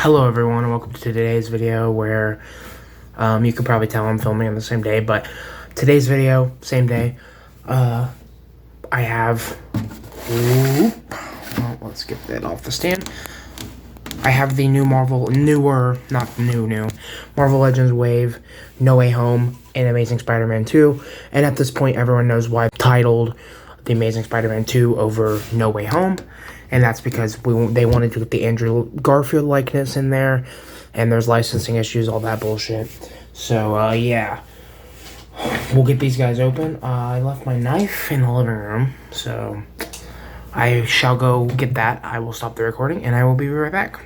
Hello everyone and welcome to today's video where you can probably tell I'm filming on the same day, but today's video, same day, I have, let's get that off the stand. I have the new Marvel Legends Wave, No Way Home, and Amazing Spider-Man 2, and at this point everyone knows why I've titled The Amazing Spider-Man 2 over No Way Home. And that's because they wanted to get the Andrew Garfield likeness in there, and there's licensing issues, all that bullshit. So, yeah. We'll get these guys open. I left my knife in the living room, so I shall go get that. I will stop the recording, and I will be right back.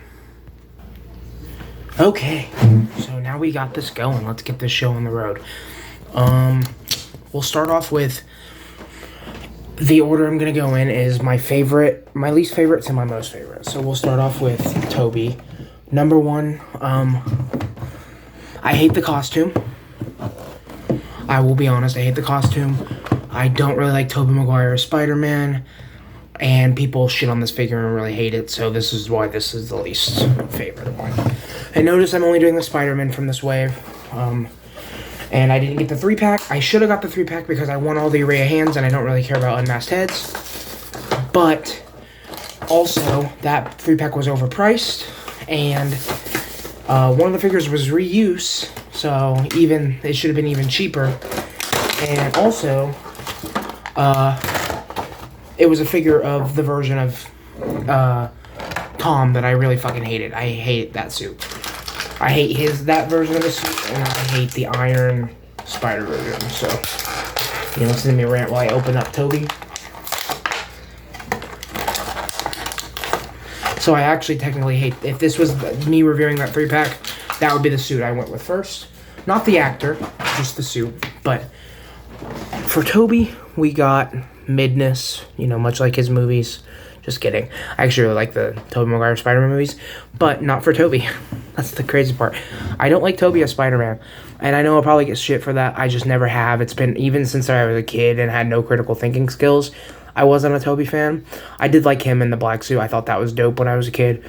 Okay, so now we got this going. Let's get this show on the road. We'll start off with... The order I'm going to go in is my least favorite to my most favorite. So we'll start off with Tobey. Number one, I hate the costume. I will be honest, I hate the costume. I don't really like Tobey Maguire as Spider-Man. And people shit on this figure and really hate it. So this is why this is the least favorite one. And notice I'm only doing the Spider-Man from this wave. And I didn't get the 3-pack. I should have got the 3-pack because I want all the array of hands and I don't really care about unmasked heads. But also, that 3-pack was overpriced. And one of the figures was reuse. So it should have been even cheaper. And also, it was a figure of the version of Tom that I really fucking hated. I hate that suit. I hate that version of the suit, and I hate the Iron Spider version. So, you listen to me rant while I open up Tobey. So I actually technically hate, if this was me reviewing that 3-pack, that would be the suit I went with first. Not the actor, just the suit. But for Tobey, we got midness, much like his movies. Just kidding. I actually really like the Tobey Maguire Spider-Man movies, but not for Tobey. That's the crazy part. I don't like Tobey as Spider-Man, and I know I'll probably get shit for that. I just never have. It's been, even since I was a kid and had no critical thinking skills, I wasn't a Tobey fan. I did like him in the black suit. I thought that was dope when I was a kid,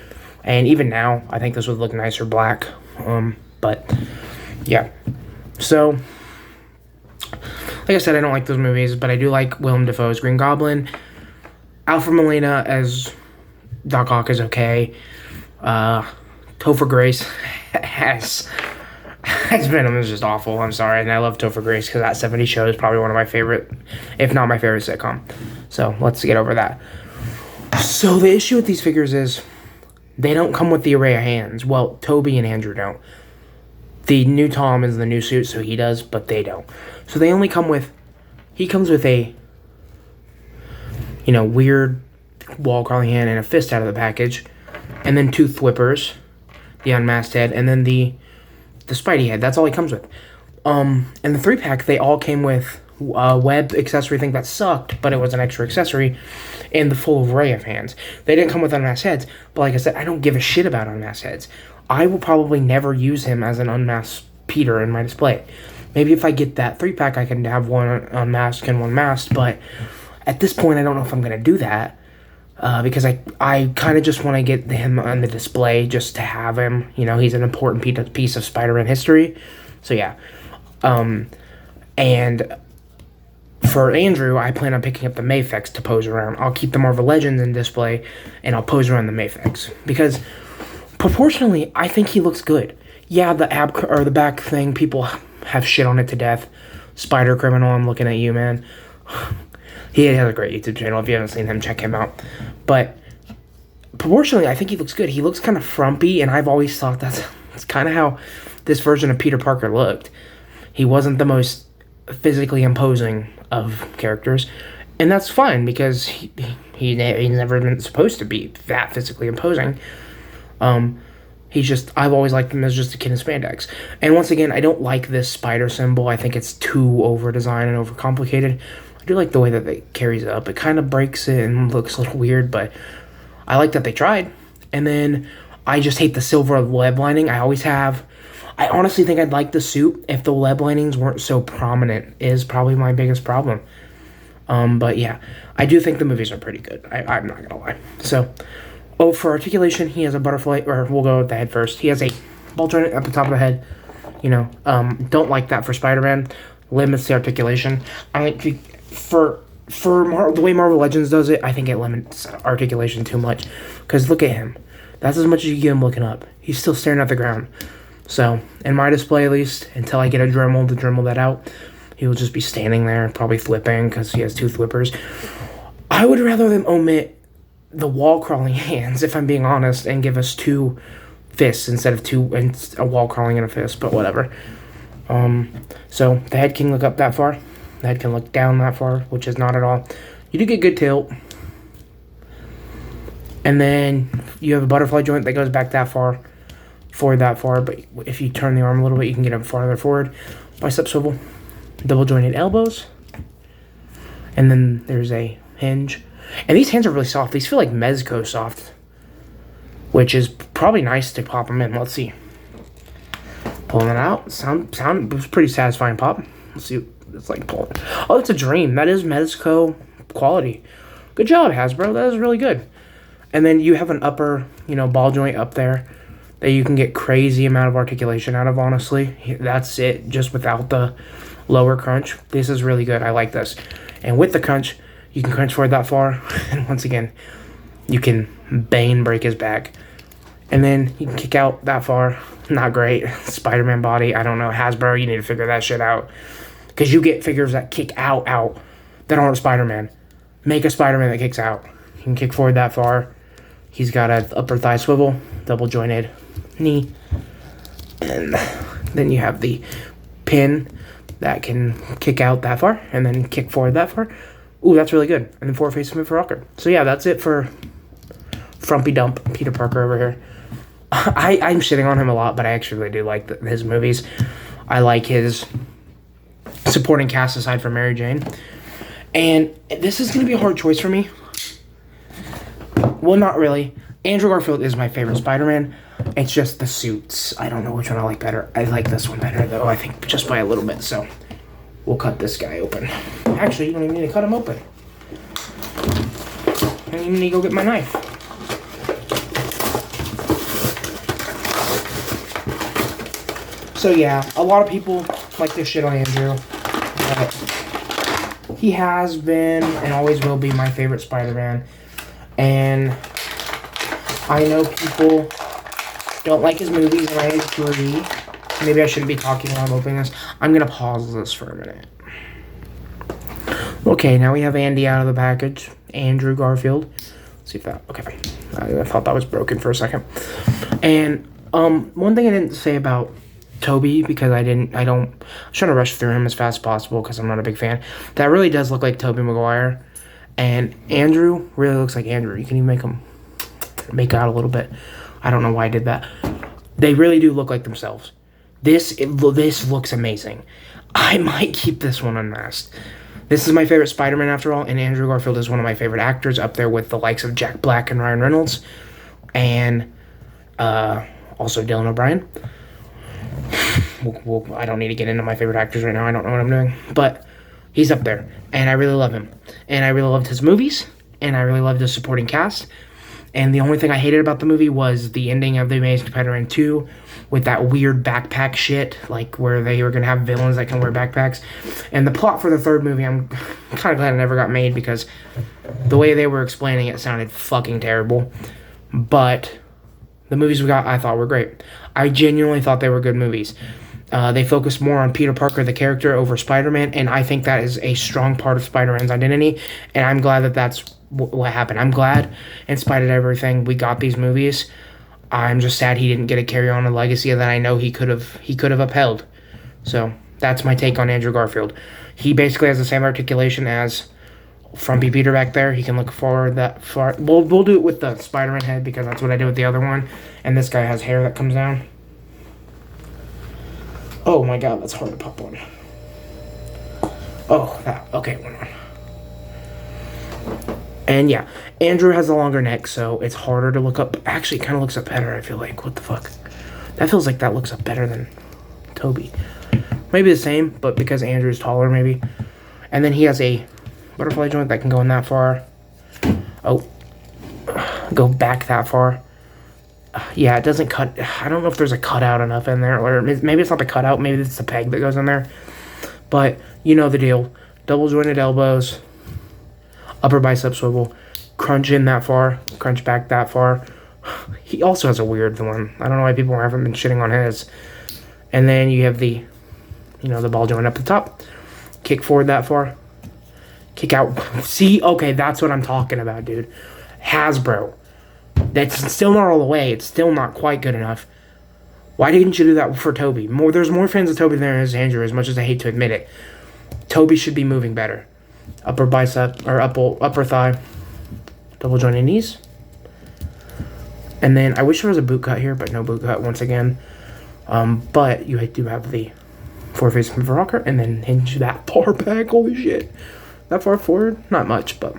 and even now, I think this would look nicer black. But, yeah. So, like I said, I don't like those movies, but I do like Willem Dafoe's Green Goblin. Alfred Molina as Doc Ock is okay. Topher Grace as Venom is just awful. I'm sorry, and I love Topher Grace because that 70s show is probably one of my favorite, if not my favorite sitcom. So let's get over that. So the issue with these figures is they don't come with the array of hands. Well, Tobey and Andrew don't. The new Tom is the new suit, so he does, but they don't. So they only come with, he comes with a weird wall crawling hand and a fist out of the package, and then 2 thwippers, the unmasked head, and then the Spidey head. That's all he comes with. And the 3-pack, they all came with a web accessory thing that sucked, but it was an extra accessory, and the full array of hands. They didn't come with unmasked heads, but like I said, I don't give a shit about unmasked heads. I will probably never use him as an unmasked Peter in my display. Maybe if I get that 3-pack, I can have one unmasked and one masked, but at this point, I don't know if I'm going to do that because I kind of just want to get him on the display just to have him. He's an important piece of Spider-Man history. So, yeah. And for Andrew, I plan on picking up the Mafex to pose around. I'll keep the Marvel Legends in display, and I'll pose around the Mafex. Because, proportionally, I think he looks good. Yeah, the back thing, people have shit on it to death. Spider Criminal, I'm looking at you, man. He has a great YouTube channel. If you haven't seen him, check him out. But proportionally, I think he looks good. He looks kind of frumpy, and I've always thought that's kind of how this version of Peter Parker looked. He wasn't the most physically imposing of characters, and that's fine because he's never been supposed to be that physically imposing. I've always liked him as just a kid in spandex. And once again, I don't like this spider symbol. I think it's too over-designed and over-complicated. I do like the way that it carries it up. It kind of breaks it and looks a little weird, but I like that they tried. And then I just hate the silver web lining. I always have. I honestly think I'd like the suit if the web linings weren't so prominent, is probably my biggest problem. But yeah, I do think the movies are pretty good. I'm not going to lie. So Oh, for articulation, he has a butterfly, or we'll go with the head first. He has a ball joint at the top of the head. Don't like that for Spider-Man. Limits the articulation. I think the way Marvel Legends does it, I think it limits articulation too much. Because look at him. That's as much as you get him looking up. He's still staring at the ground. So, in my display at least, until I get a Dremel to Dremel that out, he will just be standing there, probably flipping, because he has 2 flippers. I would rather them omit the wall-crawling hands, if I'm being honest, and give us 2 fists instead of 2, and a wall-crawling and a fist, but whatever. So, the head can look up that far. The head can look down that far, which is not at all. You do get good tilt. And then you have a butterfly joint that goes back that far, forward that far, but if you turn the arm a little bit, you can get him farther forward. Bicep swivel, double jointed elbows, and then there's a hinge. And these hands are really soft. These feel like Mezco soft, which is probably nice to pop them in. Let's see. Pulling it out. Sound it was pretty satisfying pop. Let's see. It's like pulling. Oh, it's a dream. That is Mezco quality. Good job, Hasbro. That is really good. And then you have an upper, ball joint up there that you can get crazy amount of articulation out of, honestly. That's it, just without the lower crunch. This is really good. I like this. And with the crunch, you can crunch forward that far. And once again, you can Bane break his back. And then you can kick out that far. Not great. Spider-Man body. I don't know. Hasbro, you need to figure that shit out. Because you get figures that kick out that aren't Spider-Man. Make a Spider-Man that kicks out. You can kick forward that far. He's got an upper thigh swivel, double jointed knee. And then you have the pin that can kick out that far and then kick forward that far. Ooh, that's really good. And then 4 face move for Rocker. So yeah, that's it for Frumpy Dump Peter Parker over here. I'm shitting on him a lot, but I actually really do like his movies. I like his supporting cast aside from Mary Jane. And this is going to be a hard choice for me. Well, not really. Andrew Garfield is my favorite Spider-Man. It's just the suits. I don't know which one I like better. I like this one better, though, I think, just by a little bit. So, we'll cut this guy open. Actually, you don't even need to cut him open. I don't even need to go get my knife. So, yeah, a lot of people like this shit on Andrew. But he has been and always will be my favorite Spider-Man. And I know people don't like his movies, and I agree. Maybe I shouldn't be talking while I'm opening this. I'm going to pause this for a minute. Okay, now we have Andy out of the package. Andrew Garfield. Let's see if that... Okay. I thought that was broken for a second. And one thing I didn't say about Toby, because I was trying to rush through him as fast as possible because I'm not a big fan. That really does look like Tobey Maguire. And Andrew really looks like Andrew. You can even make out a little bit. I don't know why I did that. They really do look like themselves. This looks amazing. I might keep this one unmasked. This is my favorite Spider-Man after all, and Andrew Garfield is one of my favorite actors, up there with the likes of Jack Black and Ryan Reynolds, and also Dylan O'Brien. I don't need to get into my favorite actors right now. I don't know what I'm doing, but he's up there, and I really love him. And I really loved his movies, and I really loved his supporting cast. And the only thing I hated about the movie was the ending of The Amazing Spider-Man 2 with that weird backpack shit, like where they were going to have villains that can wear backpacks. And the plot for the third movie, I'm kind of glad it never got made because the way they were explaining it sounded fucking terrible. But the movies we got, I thought were great. I genuinely thought they were good movies. They focused more on Peter Parker, the character, over Spider-Man, and I think that is a strong part of Spider-Man's identity, and I'm glad that that's what happened. I'm glad, in spite of everything, we got these movies. I'm just sad he didn't get to carry on a legacy that I know he could have upheld. So, that's my take on Andrew Garfield. He basically has the same articulation as Frumpy Peter back there. He can look forward that far. We'll do it with the Spider-Man head, because that's what I did with the other one, and this guy has hair that comes down. Oh my god, that's hard to pop on. Oh, that. Okay, one on. And yeah, Andrew has a longer neck, so it's harder to look up. Actually, it kind of looks up better, I feel like. What the fuck? That feels like that looks up better than Toby. Maybe the same, but because Andrew's taller, maybe. And then he has a butterfly joint that can go in that far. Oh. go back that far. Yeah, it doesn't cut. I don't know if there's a cutout enough in there, or maybe it's not the cutout. Maybe it's the peg that goes in there. But you know the deal. Double jointed elbows, upper bicep swivel, crunch in that far, crunch back that far. He also has a weird one. I don't know why people haven't been shitting on his. And then you have the, the ball joint up the top. Kick forward that far. Kick out. See? Okay, that's what I'm talking about, dude. Hasbro. That's still not all the way. It's still not quite good enough. Why didn't you do that for Toby? There's more fans of Toby than there is Andrew, as much as I hate to admit it. Toby should be moving better. Upper bicep, or upper thigh. Double jointed knees. And then, I wish there was a boot cut here, but no boot cut once again. But you do have the forward-facing rocker, and then hinge that far back. Holy shit. That far forward? Not much, but...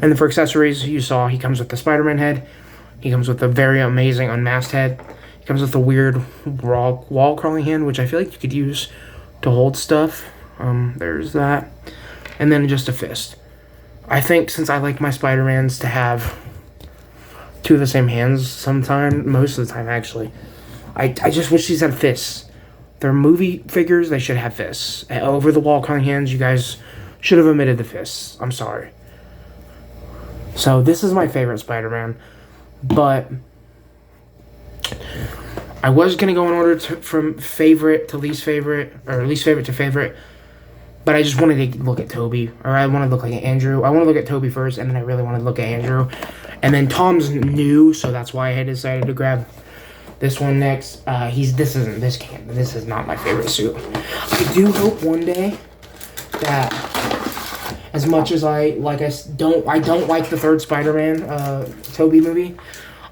And then for accessories, you saw he comes with the Spider-Man head. He comes with a very amazing unmasked head. He comes with a weird wall crawling hand, which I feel like you could use to hold stuff. There's that. And then just a fist. I think since I like my Spider-Mans to have two of the same hands most of the time actually, I just wish these had fists. They're movie figures, they should have fists. Over the wall crawling hands, you guys should have omitted the fists. I'm sorry. So this is my favorite Spider-Man, but I was going to go in order from favorite to least favorite, or least favorite to favorite, but I just wanted to look at Toby, or I want to look like Andrew. I want to look at Toby first, and then I really want to look at Andrew. And then Tom's new, so that's why I decided to grab this one next. This is not my favorite suit. I do hope one day that... As much as I don't like the third Spider-Man, Tobey movie,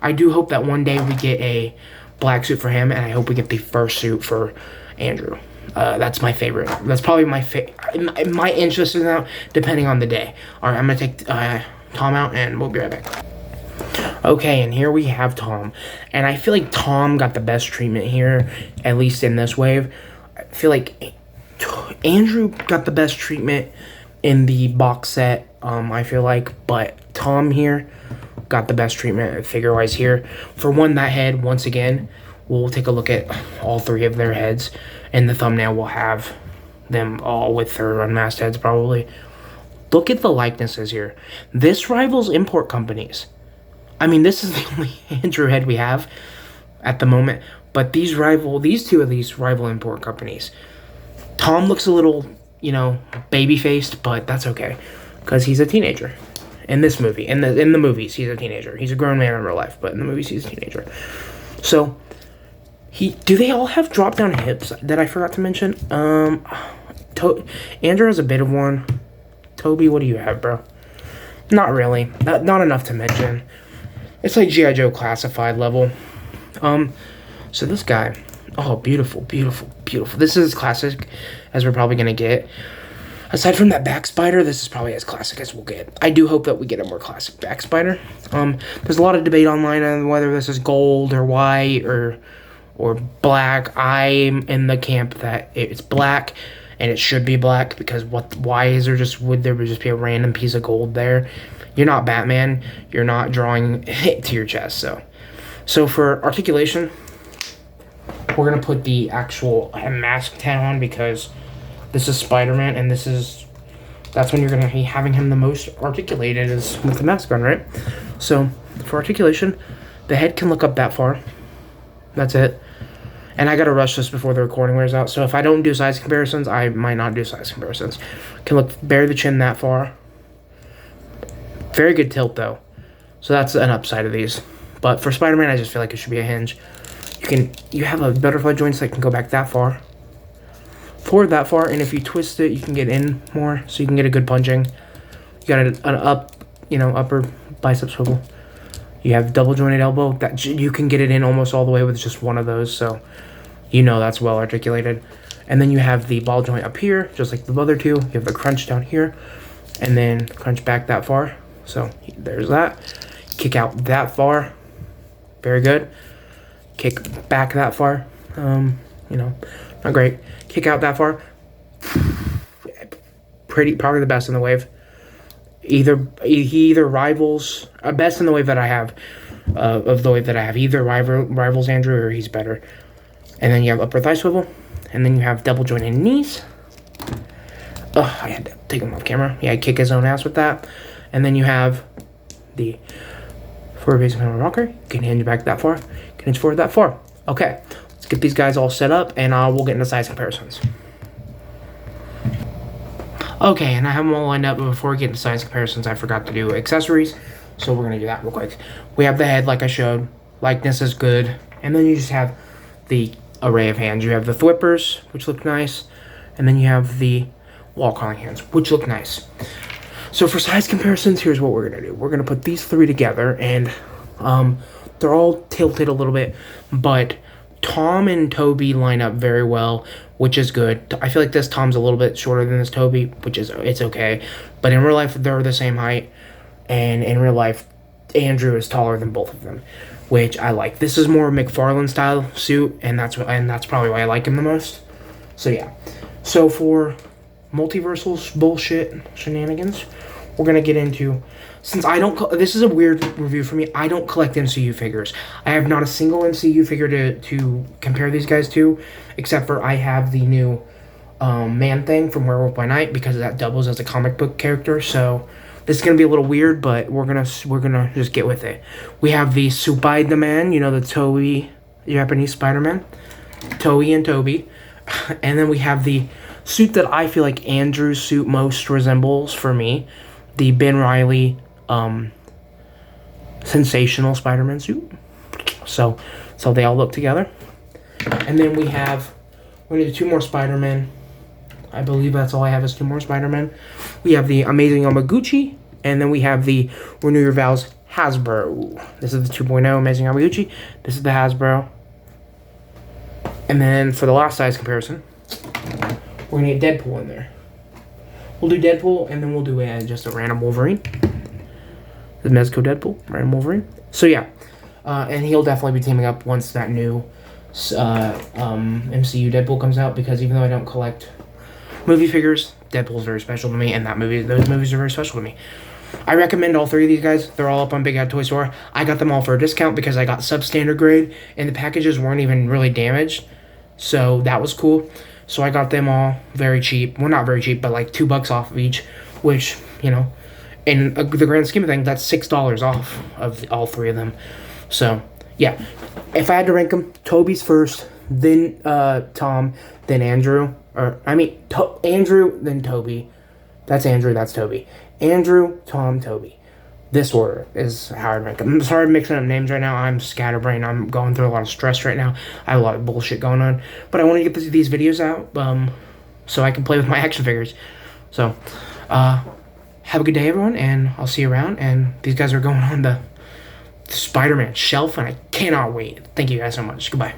I do hope that one day we get a black suit for him, and I hope we get the first suit for Andrew. That's my favorite. That's probably my interest in that, depending on the day. All right, I'm gonna take Tom out, and we'll be right back. Okay, and here we have Tom, and I feel like Tom got the best treatment here, at least in this wave. I feel like Andrew got the best treatment in the box set, I feel like, but Tom here got the best treatment figure-wise here. For one, that head, once again, we'll take a look at all three of their heads. In the thumbnail, we'll have them all with their unmasked heads, probably. Look at the likenesses here. This rivals import companies. I mean, this is the only Andrew head we have at the moment, but these two at least rival import companies. Tom looks a little... baby-faced, but that's okay, because he's a teenager in this movie. In the movies, he's a teenager. He's a grown man in real life, but in the movies, he's a teenager. So, do they all have drop-down hips that I forgot to mention? Andrew has a bit of one. Toby, what do you have, bro? Not really. Not enough to mention. It's like G.I. Joe classified level. So this guy... Oh, beautiful, beautiful, beautiful. This is as classic as we're probably going to get. Aside from that back spider, this is probably as classic as we'll get. I do hope that we get a more classic back spider. There's a lot of debate online on whether this is gold or white or black. I'm in the camp that it's black, and it should be black, because would there just be a random piece of gold there? You're not Batman. You're not drawing it to your chest. So for articulation... We're going to put the actual mask tag on, because this is Spider-Man, and that's when you're going to be having him the most articulated, is with the mask on, right? So, for articulation, the head can look up that far. That's it. And I got to rush this before the recording wears out, so if I don't do size comparisons, I might not do size comparisons. Can bury the chin that far. Very good tilt, though. So that's an upside of these. But for Spider-Man, I just feel like it should be a hinge. You have a butterfly joint that can go back that far, forward that far, and if you twist it, you can get in more, so you can get a good punching. You got an upper bicep swivel. You have double jointed elbow that you can get it in almost all the way with just one of those, so that's well articulated. And then you have the ball joint up here, just like the other two. You have the crunch down here, and then crunch back that far. So there's that. Kick out that far. Very good. Kick back that far. Not great. Kick out that far. Probably the best in the wave. He either rivals best in the wave that I have of the wave that I have. He either rivals Andrew or he's better. And then you have upper thigh swivel, and then you have double jointed knees. Oh, I had to take him off camera. Yeah, kick his own ass with that. And then you have the forward facing hammer rocker. You can hinge back that far. You can hinge forward that far. Okay, let's get these guys all set up, and we'll get into size comparisons. Okay, and I have them all lined up, but before we get into size comparisons, I forgot to do accessories, so we're going to do that real quick. We have the head, like I showed. Likeness is good. And then you just have the array of hands. You have the thwippers, which look nice, and then you have the wall crawling hands, which look nice. So for size comparisons, here's what we're going to do. We're going to put these three together, and they're all tilted a little bit, but Tom and Toby line up very well, which is good. I feel like this Tom's a little bit shorter than this Toby, which is, it's okay. But in real life, they're the same height, and in real life, Andrew is taller than both of them, which I like. This is more McFarlane style suit, and that's probably why I like him the most. So yeah. So for multiversal bullshit shenanigans, we're gonna get into, since I don't, this is a weird review for me. I don't collect MCU figures. I have not a single MCU figure to compare these guys to, except for I have the new Man-Thing from Werewolf by Night, because that doubles as a comic book character. So this is gonna be a little weird, but we're gonna just get with it. We have the Spider-Man, you know, the Toei Japanese Spider-Man, Toei and Toby, and then we have the suit that I feel like Andrew's suit most resembles for me, the Ben Reilly sensational Spider-Man suit. So they all look together. And then we're gonna do two more Spider-Men. I believe that's all I have is two more Spider-Men. We have the Amazing Yamaguchi, and then we have the Renew Your Vows Hasbro. This is the 2.0 Amazing Yamaguchi. This is the Hasbro. And then for the last size comparison, we're going to get Deadpool in there. We'll do Deadpool, and then we'll do just a random Wolverine. The Mezco Deadpool, random Wolverine. So yeah, and he'll definitely be teaming up once that new MCU Deadpool comes out, because even though I don't collect movie figures, Deadpool's very special to me, and those movies are very special to me. I recommend all three of these guys. They're all up on Big Ad Toy Store. I got them all for a discount because I got substandard grade, and the packages weren't even really damaged, so that was cool. So I got them all very cheap. Well, not very cheap, but like $2 off of each, which, you know, in the grand scheme of things, that's $6 off of all three of them. So, yeah. If I had to rank them, Toby's first, then Tom, then Andrew. Andrew, then Toby. That's Andrew, that's Toby. Andrew, Tom, Toby. This order is how I'd rank them. I'm sorry I'm mixing up names right now. I'm scatterbrained. I'm going through a lot of stress right now. I have a lot of bullshit going on. But I want to get these videos out so I can play with my action figures. So, have a good day, everyone, and I'll see you around. And these guys are going on the Spider-Man shelf, and I cannot wait. Thank you guys so much. Goodbye.